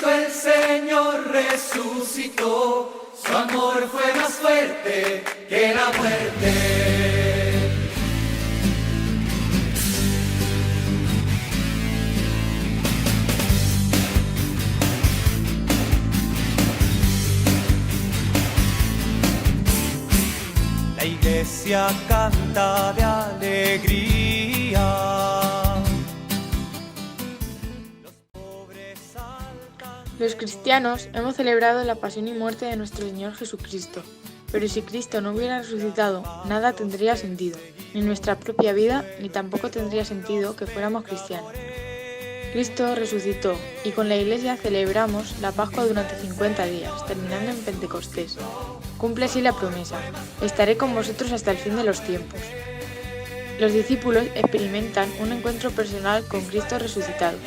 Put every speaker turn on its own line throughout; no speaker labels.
Jesucristo el Señor resucitó, su amor fue más fuerte que la muerte. La iglesia canta de alegría.
Los cristianos hemos celebrado la pasión y muerte de nuestro Señor Jesucristo, pero si Cristo no hubiera resucitado, nada tendría sentido, ni nuestra propia vida, ni tampoco tendría sentido que fuéramos cristianos. Cristo resucitó y con la Iglesia celebramos la Pascua durante 50 días, terminando en Pentecostés. Cumple así la promesa: estaré con vosotros hasta el fin de los tiempos. Los discípulos experimentan un encuentro personal con Cristo resucitado.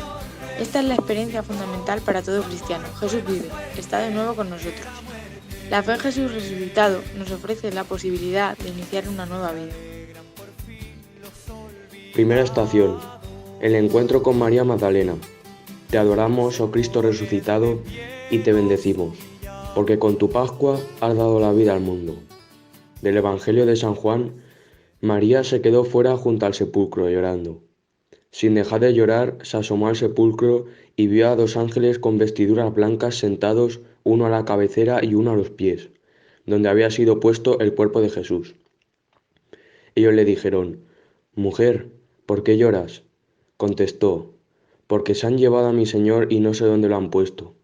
Esta es la experiencia fundamental para todo cristiano. Jesús vive, está de nuevo con nosotros. La fe en Jesús resucitado nos ofrece la posibilidad de iniciar una nueva vida.
Primera estación: el encuentro con María Magdalena. Te adoramos, oh Cristo resucitado, y te bendecimos, porque con tu Pascua has dado la vida al mundo. Del Evangelio de San Juan. María se quedó fuera junto al sepulcro llorando. Sin dejar de llorar, se asomó al sepulcro y vio a 2 ángeles con vestiduras blancas sentados, uno a la cabecera y uno a los pies, donde había sido puesto el cuerpo de Jesús. Ellos le dijeron: «Mujer, ¿por qué lloras?». Contestó: «Porque se han llevado a mi Señor y no sé dónde lo han puesto».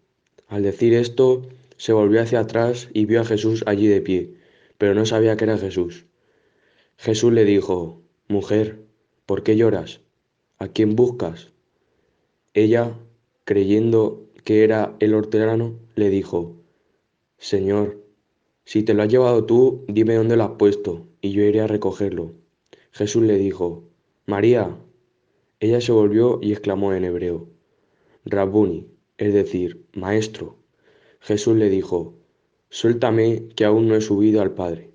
Al decir esto, se volvió hacia atrás y vio a Jesús allí de pie, pero no sabía que era Jesús. Jesús le dijo: «Mujer, ¿por qué lloras? ¿A quién buscas?». Ella, creyendo que era el hortelano, le dijo: «Señor, si te lo has llevado tú, dime dónde lo has puesto, y yo iré a recogerlo». Jesús le dijo: «María». Ella se volvió y exclamó en hebreo: «Rabuni», es decir, Maestro. Jesús le dijo: «Suéltame, que aún no he subido al Padre.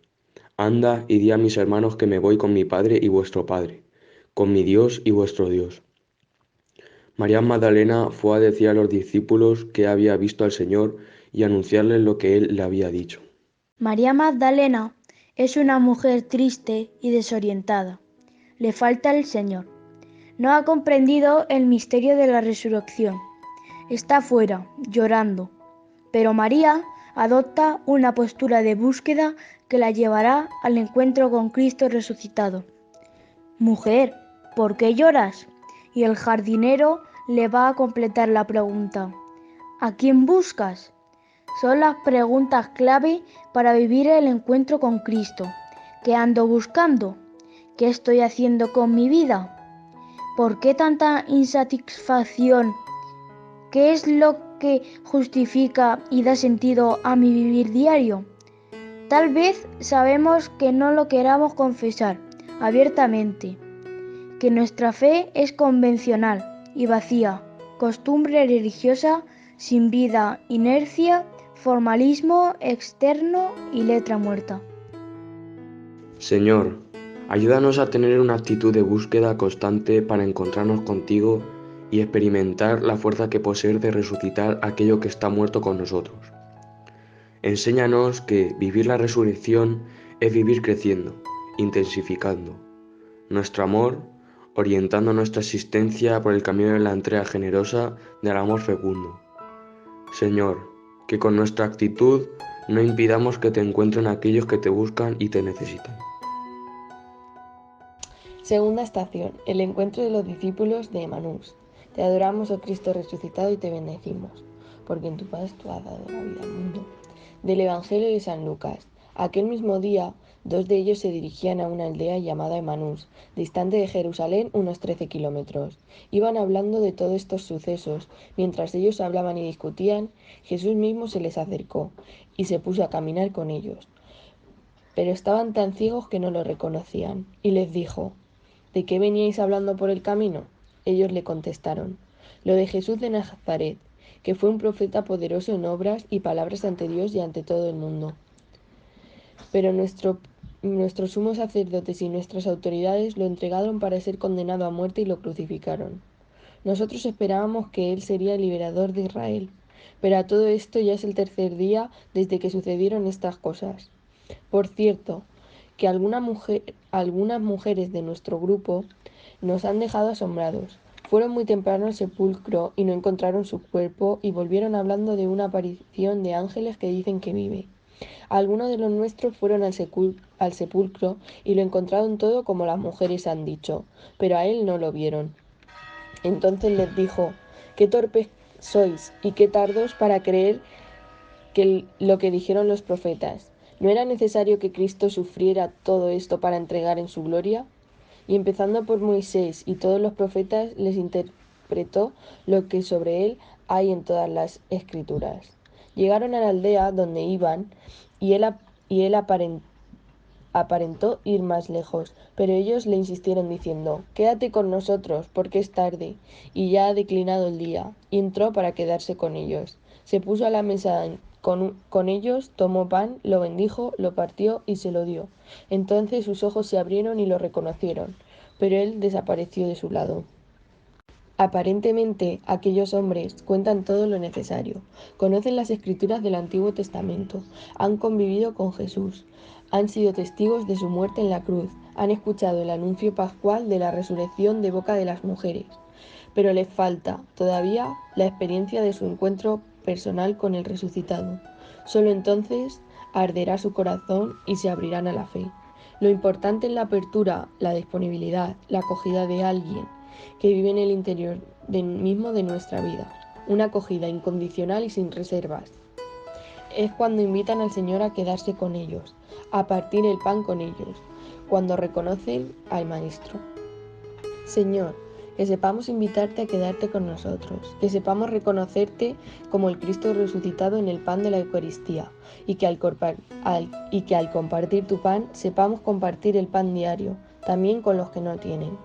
Anda y di a mis hermanos que me voy con mi Padre y vuestro Padre, con mi Dios y vuestro Dios». María Magdalena fue a decir a los discípulos que había visto al Señor y anunciarles lo que Él le había dicho.
María Magdalena es una mujer triste y desorientada. Le falta el Señor. No ha comprendido el misterio de la resurrección. Está fuera, llorando. Pero María adopta una postura de búsqueda que la llevará al encuentro con Cristo resucitado. «Mujer, ¿por qué lloras?». Y el jardinero le va a completar la pregunta: «¿A quién buscas?». Son las preguntas clave para vivir el encuentro con Cristo. ¿Qué ando buscando? ¿Qué estoy haciendo con mi vida? ¿Por qué tanta insatisfacción? ¿Qué es lo que justifica y da sentido a mi vivir diario? Tal vez sabemos que no lo queramos confesar abiertamente, que nuestra fe es convencional y vacía, costumbre religiosa sin vida, inercia, formalismo externo y letra muerta.
Señor, ayúdanos a tener una actitud de búsqueda constante para encontrarnos contigo y experimentar la fuerza que posee de resucitar aquello que está muerto con nosotros. Enséñanos que vivir la resurrección es vivir creciendo, intensificando nuestro amor, orientando nuestra existencia por el camino de la entrega generosa del amor fecundo. Señor, que con nuestra actitud no impidamos que te encuentren aquellos que te buscan y te necesitan.
Segunda estación: el encuentro de los discípulos de Emaús. Te adoramos, oh Cristo resucitado, y te bendecimos, porque en tu paz tú has dado la vida al mundo. Del Evangelio de San Lucas. Aquel mismo día, 2 de ellos se dirigían a una aldea llamada Emaús, distante de Jerusalén unos 13 kilómetros. Iban hablando de todos estos sucesos. Mientras ellos hablaban y discutían, Jesús mismo se les acercó y se puso a caminar con ellos. Pero estaban tan ciegos que no lo reconocían, y les dijo: «¿De qué veníais hablando por el camino?». Ellos le contestaron: «Lo de Jesús de Nazaret, que fue un profeta poderoso en obras y palabras ante Dios y ante todo el mundo. Pero nuestros sumos sacerdotes y nuestras autoridades lo entregaron para ser condenado a muerte y lo crucificaron. Nosotros esperábamos que Él sería el liberador de Israel, Pero a todo esto ya es el tercer día desde que sucedieron estas cosas. Por cierto, que algunas mujeres de nuestro grupo nos han dejado asombrados. Fueron muy temprano al sepulcro y no encontraron su cuerpo y volvieron hablando de una aparición de ángeles que dicen que vive. Algunos de los nuestros fueron al sepulcro y lo encontraron todo como las mujeres han dicho, pero a él no lo vieron. Entonces les dijo: «Qué torpes sois y qué tardos para creer lo que dijeron los profetas. ¿No era necesario que Cristo sufriera todo esto para entregar en su gloria?». Y empezando por Moisés y todos los profetas, les interpretó lo que sobre él hay en todas las escrituras. Llegaron a la aldea donde iban y él aparentó ir más lejos, pero ellos le insistieron diciendo: «Quédate con nosotros, porque es tarde y ya ha declinado el día». Y entró para quedarse con ellos. Se puso a la mesa con ellos, tomó pan, lo bendijo, lo partió y se lo dio. Entonces sus ojos se abrieron y lo reconocieron, pero él desapareció de su lado. Aparentemente, aquellos hombres cuentan todo lo necesario. Conocen las escrituras del Antiguo Testamento, han convivido con Jesús, han sido testigos de su muerte en la cruz, han escuchado el anuncio pascual de la resurrección de boca de las mujeres. Pero les falta todavía la experiencia de su encuentro personal con el resucitado. Solo entonces arderá su corazón y se abrirán a la fe. Lo importante es la apertura, la disponibilidad, la acogida de alguien que vive en el interior mismo de nuestra vida. Una acogida incondicional y sin reservas. Es cuando invitan al Señor a quedarse con ellos, a partir el pan con ellos, cuando reconocen al Maestro. Señor, que sepamos invitarte a quedarte con nosotros, que sepamos reconocerte como el Cristo resucitado en el pan de la Eucaristía, y que al compartir tu pan sepamos compartir el pan diario, también con los que no tienen.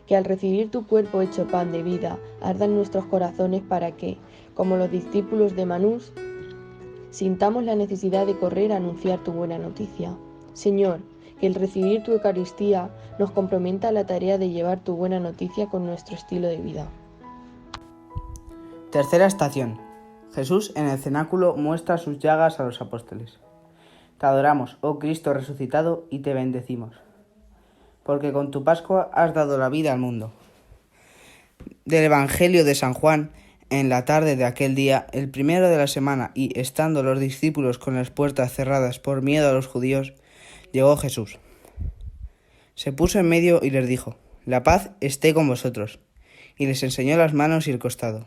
Que al recibir tu cuerpo hecho pan de vida, ardan nuestros corazones para que, como los discípulos de Manús, sintamos la necesidad de correr a anunciar tu buena noticia. Señor, que el recibir tu Eucaristía nos comprometa a la tarea de llevar tu buena noticia con nuestro estilo de vida.
Tercera estación. Jesús en el cenáculo muestra sus llagas a los apóstoles. Te adoramos, oh Cristo resucitado, y te bendecimos, porque con tu Pascua has dado la vida al mundo. Del Evangelio de San Juan. En la tarde de aquel día, el primero de la semana, y estando los discípulos con las puertas cerradas por miedo a los judíos, llegó Jesús. Se puso en medio y les dijo: «La paz esté con vosotros», y les enseñó las manos y el costado.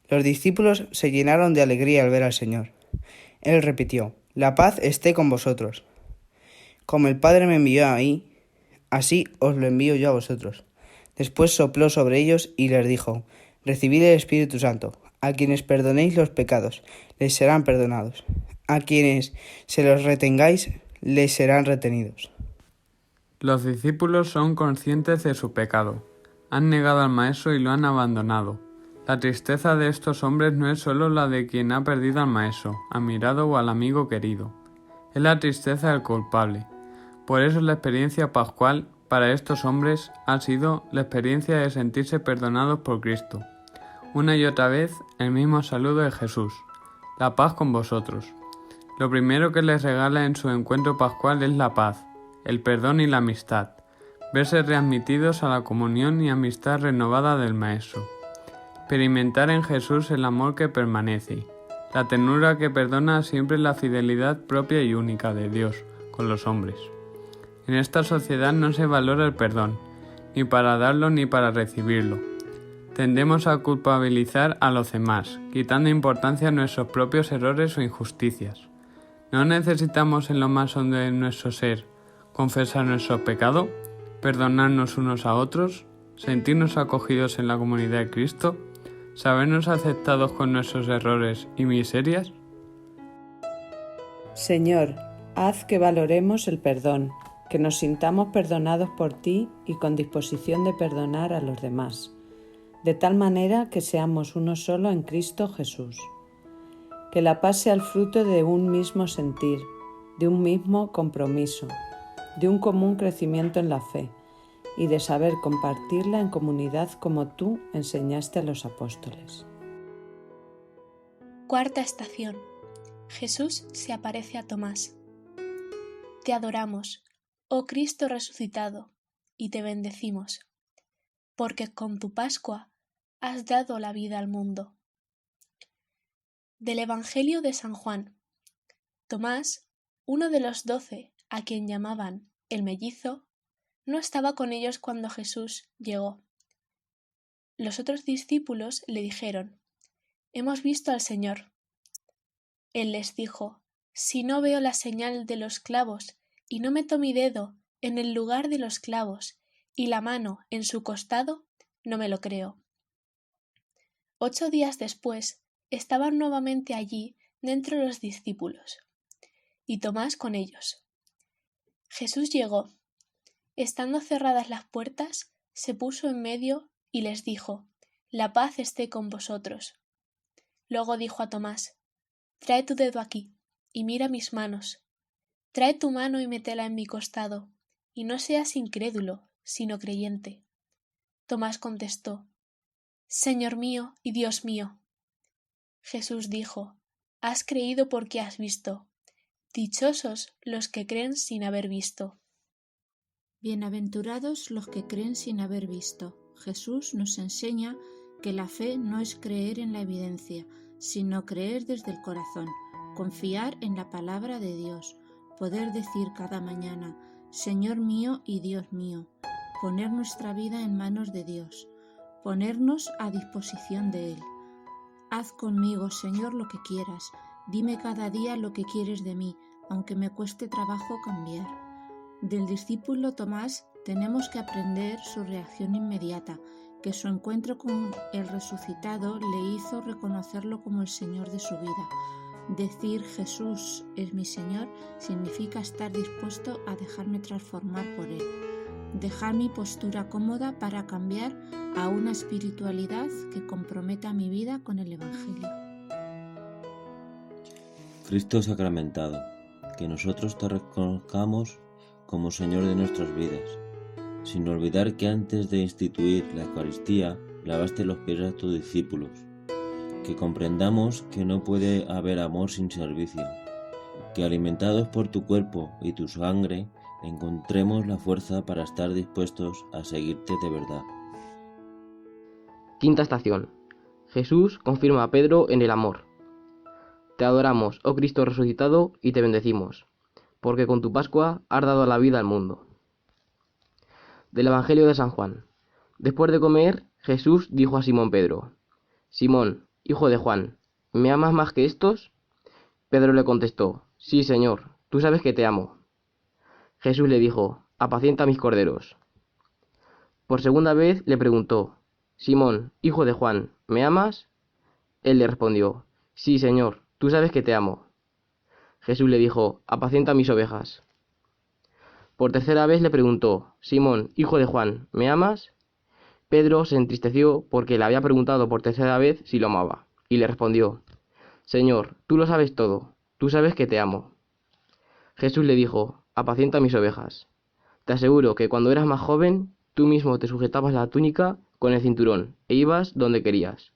Los discípulos se llenaron de alegría al ver al Señor. Él repitió: «La paz esté con vosotros. Como el Padre me envió a mí, así os lo envío yo a vosotros». Después sopló sobre ellos y les dijo: «Recibid el Espíritu Santo. A quienes perdonéis los pecados, les serán perdonados. A quienes se los retengáis, les serán retenidos».
Los discípulos son conscientes de su pecado. Han negado al Maestro y lo han abandonado. La tristeza de estos hombres no es solo la de quien ha perdido al Maestro, admirado o al amigo querido. Es la tristeza del culpable. Por eso la experiencia pascual para estos hombres ha sido la experiencia de sentirse perdonados por Cristo. Una y otra vez el mismo saludo de Jesús: «La paz con vosotros». Lo primero que les regala en su encuentro pascual es la paz, el perdón y la amistad, verse readmitidos a la comunión y amistad renovada del Maestro. Experimentar en Jesús el amor que permanece, la ternura que perdona siempre, la fidelidad propia y única de Dios con los hombres. En esta sociedad no se valora el perdón, ni para darlo ni para recibirlo. Tendemos a culpabilizar a los demás, quitando importancia a nuestros propios errores o injusticias. ¿No necesitamos en lo más hondo de nuestro ser confesar nuestro pecado, perdonarnos unos a otros, sentirnos acogidos en la comunidad de Cristo, sabernos aceptados con nuestros errores y miserias?
Señor, haz que valoremos el perdón, que nos sintamos perdonados por ti y con disposición de perdonar a los demás, de tal manera que seamos uno solo en Cristo Jesús. Que la paz sea el fruto de un mismo sentir, de un mismo compromiso, de un común crecimiento en la fe y de saber compartirla en comunidad como tú enseñaste a los apóstoles.
Cuarta estación. Jesús se aparece a Tomás. Te adoramos, oh Cristo resucitado, y te bendecimos, porque con tu Pascua has dado la vida al mundo. Del Evangelio de San Juan. Tomás, uno de los 12, a quien llamaban el mellizo, no estaba con ellos cuando Jesús llegó. Los otros discípulos le dijeron: «Hemos visto al Señor». Él les dijo: «Si no veo la señal de los clavos y no meto mi dedo en el lugar de los clavos y la mano en su costado, no me lo creo». 8 días después estaban nuevamente allí dentro los discípulos, y Tomás con ellos. Jesús llegó. Estando cerradas las puertas, se puso en medio y les dijo: «La paz esté con vosotros». Luego dijo a Tomás: «Trae tu dedo aquí y mira mis manos. Trae tu mano y métela en mi costado, y no seas incrédulo, sino creyente». Tomás contestó: «Señor mío y Dios mío». Jesús dijo: «Has creído porque has visto. Dichosos los que creen sin haber visto».
Bienaventurados los que creen sin haber visto. Jesús nos enseña que la fe no es creer en la evidencia, sino creer desde el corazón, confiar en la palabra de Dios, poder decir cada mañana: Señor mío y Dios mío, poner nuestra vida en manos de Dios, ponernos a disposición de Él. Haz conmigo, Señor, lo que quieras, dime cada día lo que quieres de mí, aunque me cueste trabajo cambiar. Del discípulo Tomás tenemos que aprender su reacción inmediata, que su encuentro con el resucitado le hizo reconocerlo como el Señor de su vida. Decir Jesús es mi Señor significa estar dispuesto a dejarme transformar por Él, dejar mi postura cómoda para cambiar a una espiritualidad que comprometa mi vida con el Evangelio.
Cristo sacramentado, que nosotros te reconozcamos como Señor de nuestras vidas, sin olvidar que antes de instituir la Eucaristía lavaste los pies a tus discípulos, que comprendamos que no puede haber amor sin servicio, que alimentados por tu cuerpo y tu sangre encontremos la fuerza para estar dispuestos a seguirte de verdad.
Quinta estación. Jesús confirma a Pedro en el amor. Te adoramos, oh Cristo resucitado, y te bendecimos, porque con tu Pascua has dado la vida al mundo. Del Evangelio de San Juan. Después de comer, Jesús dijo a Simón Pedro: «Simón, hijo de Juan, ¿me amas más que estos?». Pedro le contestó: «Sí, Señor, tú sabes que te amo». Jesús le dijo: «Apacienta mis corderos». Por segunda vez le preguntó: «Simón, hijo de Juan, ¿me amas?». Él le respondió: «Sí, Señor, tú sabes que te amo». Jesús le dijo: «Apacienta mis ovejas». Por tercera vez le preguntó: «Simón, hijo de Juan, ¿me amas?». Pedro se entristeció porque le había preguntado por tercera vez si lo amaba, y le respondió: «Señor, tú lo sabes todo, tú sabes que te amo». Jesús le dijo: «Apacienta mis ovejas. Te aseguro que cuando eras más joven, tú mismo te sujetabas la túnica con el cinturón e ibas donde querías.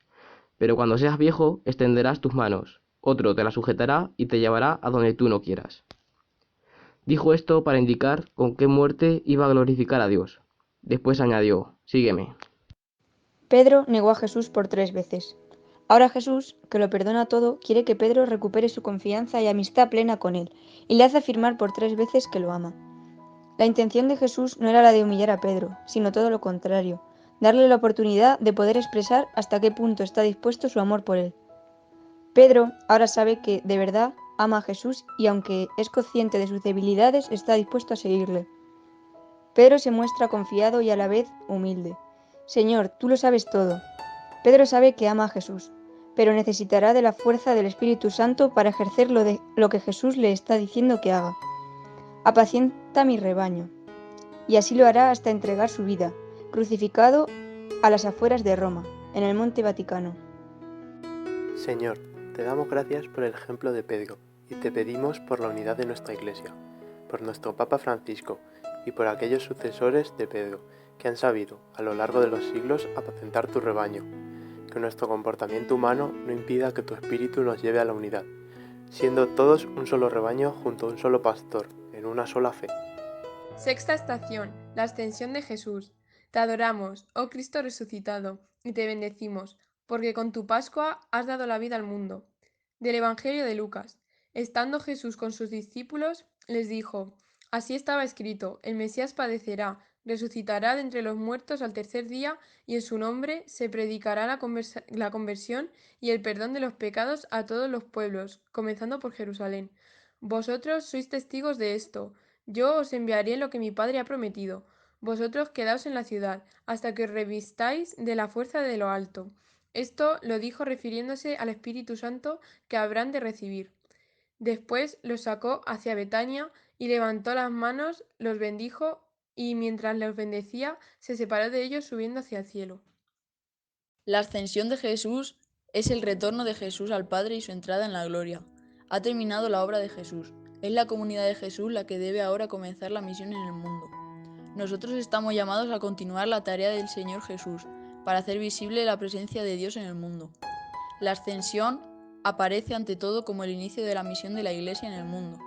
Pero cuando seas viejo, extenderás tus manos, otro te la sujetará y te llevará a donde tú no quieras». Dijo esto para indicar con qué muerte iba a glorificar a Dios. Después añadió: «Sígueme».
Pedro negó a Jesús por 3 veces. Ahora Jesús, que lo perdona todo, quiere que Pedro recupere su confianza y amistad plena con él, y le hace afirmar por 3 veces que lo ama. La intención de Jesús no era la de humillar a Pedro, sino todo lo contrario, darle la oportunidad de poder expresar hasta qué punto está dispuesto su amor por él. Pedro ahora sabe que, de verdad, ama a Jesús y aunque es consciente de sus debilidades, está dispuesto a seguirle. Pedro se muestra confiado y a la vez humilde. «Señor, tú lo sabes todo». Pedro sabe que ama a Jesús, pero necesitará de la fuerza del Espíritu Santo para ejercer lo que Jesús le está diciendo que haga. «Apacienta mi rebaño». Y así lo hará hasta entregar su vida, crucificado a las afueras de Roma, en el Monte Vaticano.
Señor, te damos gracias por el ejemplo de Pedro y te pedimos por la unidad de nuestra Iglesia, por nuestro Papa Francisco y por aquellos sucesores de Pedro que han sabido, a lo largo de los siglos, apacentar tu rebaño. que nuestro comportamiento humano no impida que tu espíritu nos lleve a la unidad, siendo todos un solo rebaño junto a un solo pastor, en una sola fe.
Sexta estación, la ascensión de Jesús. Te adoramos, oh Cristo resucitado, y te bendecimos, porque con tu Pascua has dado la vida al mundo. Del Evangelio de Lucas. Estando Jesús con sus discípulos, les dijo: Así estaba escrito, el Mesías padecerá, resucitará de entre los muertos al tercer día, y en su nombre se predicará la conversión y el perdón de los pecados a todos los pueblos, comenzando por Jerusalén. Vosotros sois testigos de esto. Yo os enviaré lo que mi Padre ha prometido. Vosotros quedaos en la ciudad, hasta que os revistáis de la fuerza de lo alto. Esto lo dijo refiriéndose al Espíritu Santo que habrán de recibir. Después los sacó hacia Betania y levantó las manos, los bendijo y mientras los bendecía se separó de ellos subiendo hacia el cielo.
La ascensión de Jesús es el retorno de Jesús al Padre y su entrada en la gloria. Ha terminado la obra de Jesús. Es la comunidad de Jesús la que debe ahora comenzar la misión en el mundo. Nosotros estamos llamados a continuar la tarea del Señor Jesús para hacer visible la presencia de Dios en el mundo. La ascensión aparece ante todo como el inicio de la misión de la Iglesia en el mundo.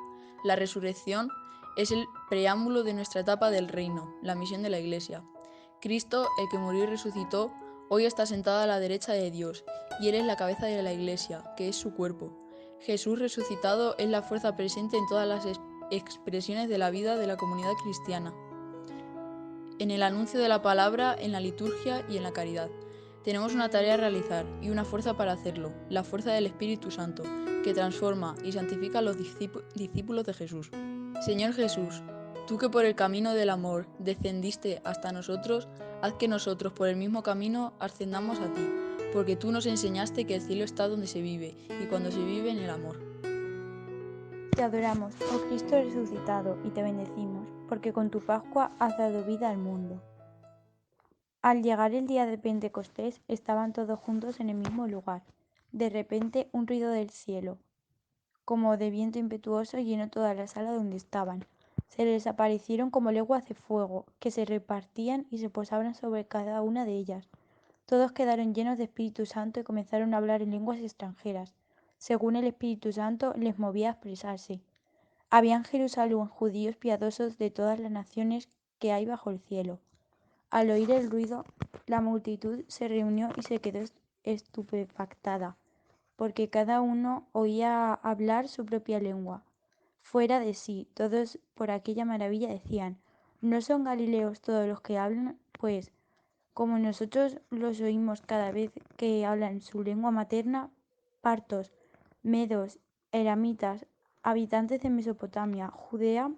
La resurrección es el preámbulo de nuestra etapa del reino, la misión de la Iglesia. Cristo, el que murió y resucitó, hoy está sentado a la derecha de Dios, y Él es la cabeza de la Iglesia, que es su cuerpo. Jesús resucitado es la fuerza presente en todas las expresiones de la vida de la comunidad cristiana, en el anuncio de la palabra, en la liturgia y en la caridad. Tenemos una tarea a realizar y una fuerza para hacerlo, la fuerza del Espíritu Santo, que transforma y santifica a los discípulos de Jesús. Señor Jesús, tú que por el camino del amor descendiste hasta nosotros, haz que nosotros por el mismo camino ascendamos a ti, porque tú nos enseñaste que el cielo está donde se vive y cuando se vive en el amor.
Te adoramos, oh Cristo resucitado, y te bendecimos, porque con tu Pascua has dado vida al mundo. Al llegar el día de Pentecostés, estaban todos juntos en el mismo lugar. De repente, un ruido del cielo, como de viento impetuoso, llenó toda la sala donde estaban. Se les aparecieron como lenguas de fuego, que se repartían y se posaban sobre cada una de ellas. Todos quedaron llenos de Espíritu Santo y comenzaron a hablar en lenguas extranjeras, según el Espíritu Santo les movía a expresarse. Había en Jerusalén judíos piadosos de todas las naciones que hay bajo el cielo. Al oír el ruido, la multitud se reunió y se quedó estupefactada, porque cada uno oía hablar su propia lengua. Fuera de sí, todos por aquella maravilla decían: ¿no son galileos todos los que hablan? Pues, como nosotros los oímos cada vez que hablan su lengua materna. Partos, medos, elamitas, habitantes de Mesopotamia, Judea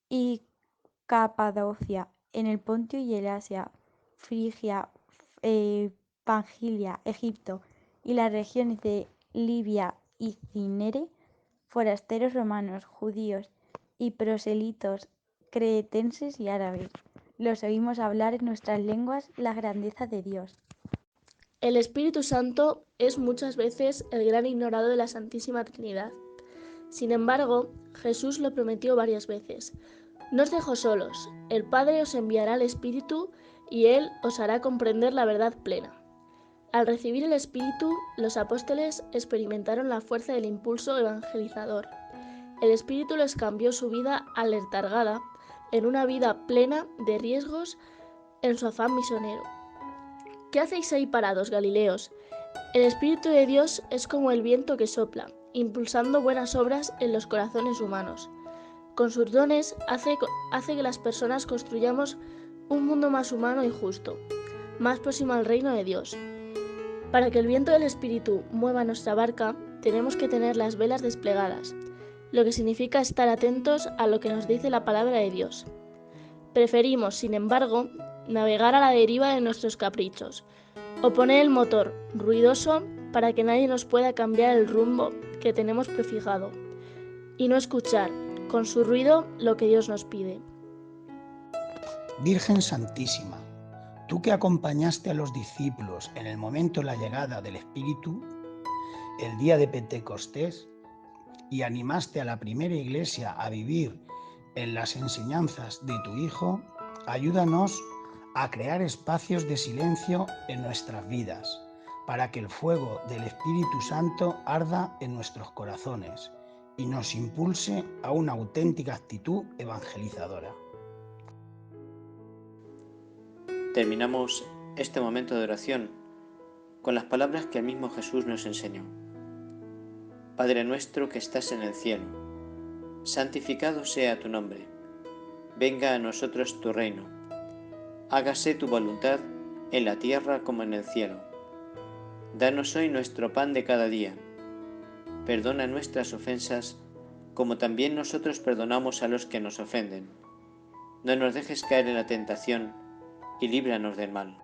y Capadocia, en el Ponto y el Asia, Frigia, Panfilia, Egipto y las regiones de Libia y Cinere, forasteros romanos, judíos y proselitos, cretenses y árabes. Los oímos hablar en nuestras lenguas la grandeza de Dios.
El Espíritu Santo es muchas veces el gran ignorado de la Santísima Trinidad. Sin embargo, Jesús lo prometió varias veces. No os dejo solos, el Padre os enviará el Espíritu y Él os hará comprender la verdad plena. Al recibir el Espíritu, los apóstoles experimentaron la fuerza del impulso evangelizador. El Espíritu les cambió su vida aletargada en una vida plena de riesgos en su afán misionero. ¿Qué hacéis ahí parados, Galileos? El Espíritu de Dios es como el viento que sopla, impulsando buenas obras en los corazones humanos. Con sus dones hace que las personas construyamos un mundo más humano y justo, más próximo al reino de Dios. Para que el viento del Espíritu mueva nuestra barca, tenemos que tener las velas desplegadas, lo que significa estar atentos a lo que nos dice la palabra de Dios. Preferimos, sin embargo, navegar a la deriva de nuestros caprichos, o poner el motor ruidoso para que nadie nos pueda cambiar el rumbo que tenemos prefijado, y no escuchar, con su ruido, lo que Dios nos pide.
Virgen Santísima, tú que acompañaste a los discípulos en el momento de la llegada del Espíritu, el día de Pentecostés, y animaste a la primera iglesia a vivir en las enseñanzas de tu Hijo, ayúdanos a crear espacios de silencio en nuestras vidas, para que el fuego del Espíritu Santo arda en nuestros corazones y nos impulse a una auténtica actitud evangelizadora.
Terminamos este momento de oración con las palabras que el mismo Jesús nos enseñó. Padre nuestro que estás en el cielo, santificado sea tu nombre. Venga a nosotros tu reino. Hágase tu voluntad en la tierra como en el cielo. Danos hoy nuestro pan de cada día. Perdona nuestras ofensas, como también nosotros perdonamos a los que nos ofenden. No nos dejes caer en la tentación, y líbranos del mal.